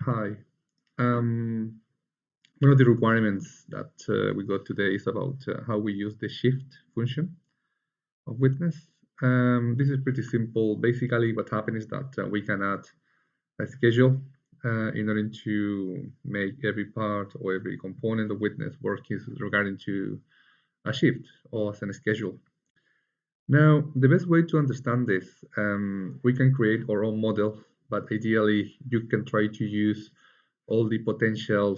Hi. Um, One of the requirements that we got today is about how we use the shift function of witness. This is pretty simple. Basically, what happens is that we can add a schedule in order to make every part or every component of witness work is regarding to a shift or as a schedule. Now, the best way to understand this, we can create our own model, but ideally you can try to use all the potential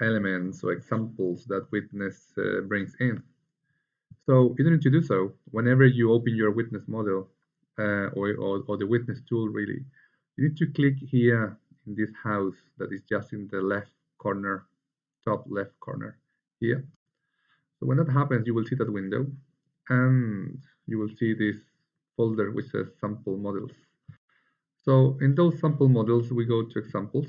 elements or examples that witness brings in. So in order to do so, whenever you open your witness model or the witness tool really, you need to click here in this house that is just in the left corner, top left corner here. So when that happens, you will see that window and you will see this folder which says sample models. So in those sample models, we go to examples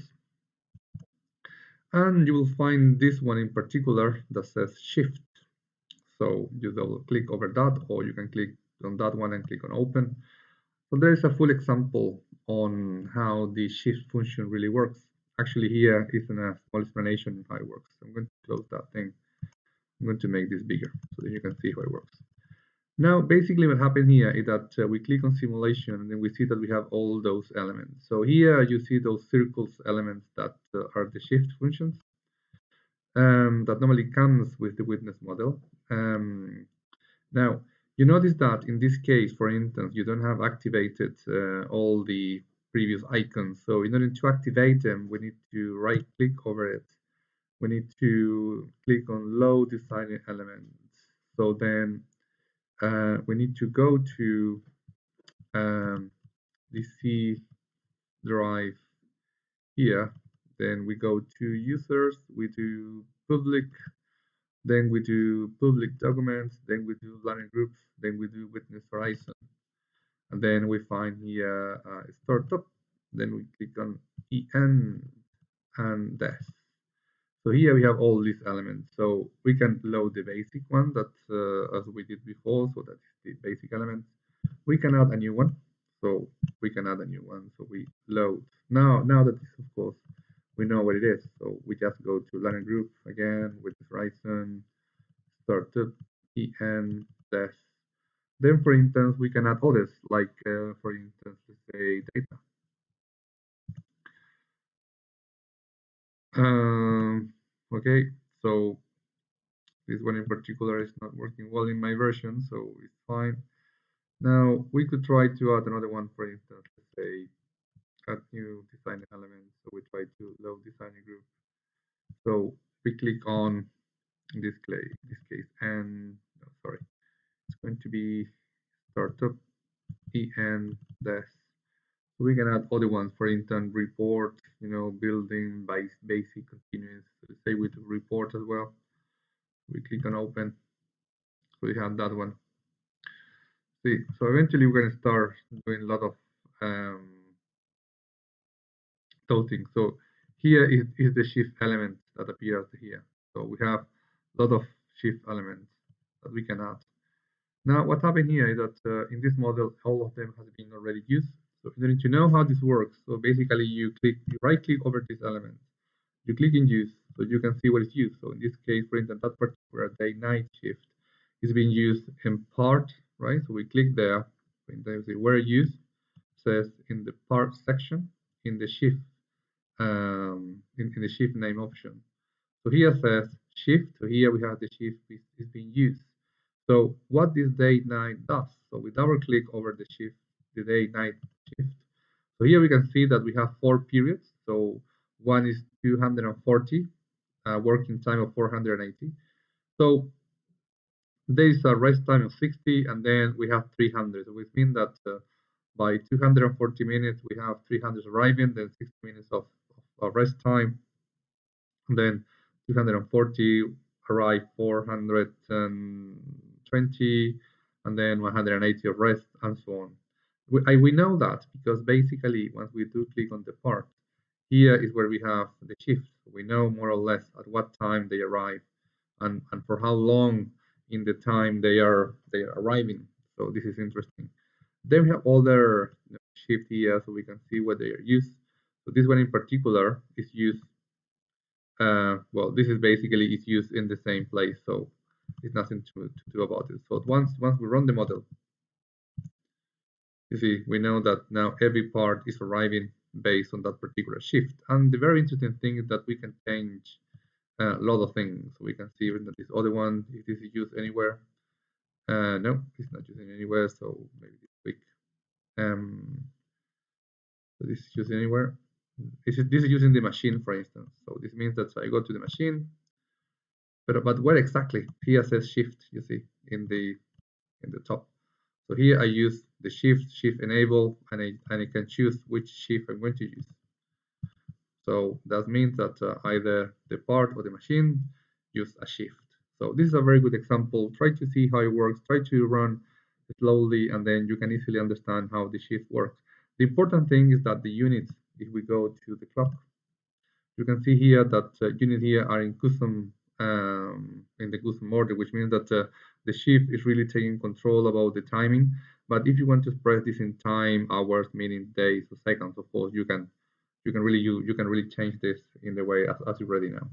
and you will find this one in particular that says shift. So you double click over that, or you can click on that one and click on open. So there is a full example on how the shift function really works. Actually, here is a small explanation of how it works. I'm going to close that thing. I'm going to make this bigger so that you can see how it works. Now, basically what happened here is that we click on simulation and then we see that we have all those elements. So here you see those circles elements that are the shift functions that normally comes with the witness model. Now, you notice that in this case, for instance, you don't have activated all the previous icons. So in order to activate them, we need to right click over it. We need to click on load design elements. So then we need to go to the C drive here. Then we go to users, we do public, then we do public documents, then we do learning groups, then we do witness horizon. And then we find here startup, then we click on EN and death. So here we have all these elements. So we can load the basic one that as we did before, so that's the basic element. We can add a new one. So we can add a new one. So we load. Now that this, of course, we know what it is. So we just go to learning group again with Horizon, startup, en, death. Then, for instance, we can add others, like, for instance, let's say data. Okay, so this one in particular is not working well in my version, so it's fine. Now we could try to add another one, for instance, let's say add new design element. So we try to load design group. So we click on this case, and no, sorry, it's going to be startup en dash. We can add other ones, for instance, report, building by basic continuous. Let's say we do report as well. We click on open. So we have that one. See, so eventually we're going to start doing a lot of um, those things. So here is the shift element that appears here. So we have a lot of shift elements that we can add. Now, what happened here is that in this model, all of them has been already used. So in order to know how this works, so basically you right click over this element, you click in use, so you can see what is used. So in this case, for instance, that particular day-night shift is being used in part, right? So we click there, and then see where used, says in the part section, in the shift, in the shift name option. So here says shift. So here we have the shift is being used. So what this day-night does, so we double click over the shift, the day-night shift. So here we can see that we have 4 periods. So one is 240, working time of 480. So there is a rest time of 60, and then we have 300, which means that by 240 minutes, we have 300 arriving, then 60 minutes of rest time, and then 240 arrive 420, and then 180 of rest, and so on. We know that because basically once we do click on the part, here is where we have the shift. We know more or less at what time they arrive and for how long in the time they are arriving. So this is interesting. Then we have other shift here, so we can see what they are used. So this one in particular is used, well, this is basically is used in the same place, so there's nothing to do about it. So once we run the model, you see, we know that now every part is arriving based on that particular shift. And the very interesting thing is that we can change a lot of things. We can see even that this other one, if this is used anywhere. No, it's not using anywhere, so maybe this quick. So this is used anywhere. This is using the machine, for instance. So this means that I go to the machine, but where exactly? Here says shift, you see, in the top. So here I use the shift enable, and I can choose which shift I'm going to use. So that means that either the part or the machine use a shift. So this is a very good example. Try to see how it works. Try to run slowly, and then you can easily understand how the shift works. The important thing is that the units, if we go to the clock, you can see here that units here are in the custom order, which means that the shift is really taking control about the timing. But if you want to express this in time, hours, minutes, days, or seconds, of course, you can really change this in the way as you're ready now.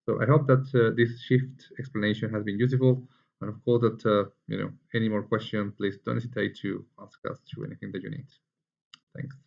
So I hope that this shift explanation has been useful, and of course that any more questions, please don't hesitate to ask us to anything that you need. Thanks.